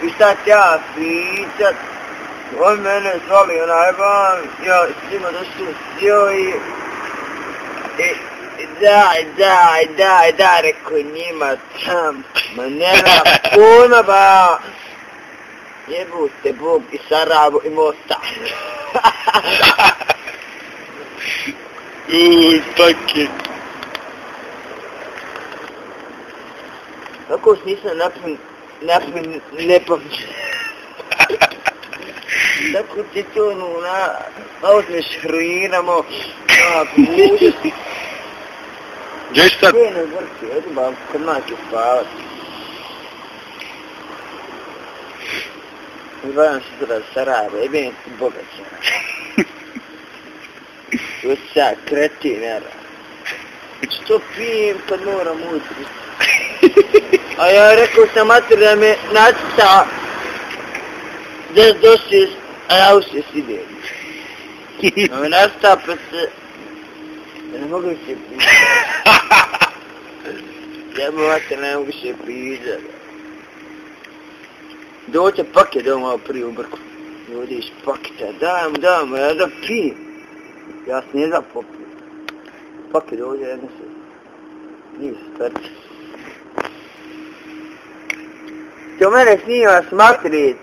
I šta ti ja pričat? On mene zvali onaj van, ja s njima došli sio i daj, rekao njima tam, ma nema pojma ba, jebute Bog i Sarajevo i Mosta. Pake. Kako si nisam napin nepamet. Tako ti to uzmeš hrinamo, puš. Gdje si sad? Gdje na vrti, edu ba, kod majke spavat. Izvaram se sada Sarajevo, jebim ti Boga Sarajevo. To sad, kretinera. Što pijem kad moram utri? A ja rekao sam mater da me nacita da došli, a ja usje sidem. A me nacita pa se... Ja ne mogu se pisati. Ja bi mater ne mogu se pisati. Dođe paket da malo prije u brku. Dođeš paketa, daj mu, ja da pijem. Ja se ne znam popiju. Paket dođe, jedno se... Nije stvarno. Ti o mene snima s materi.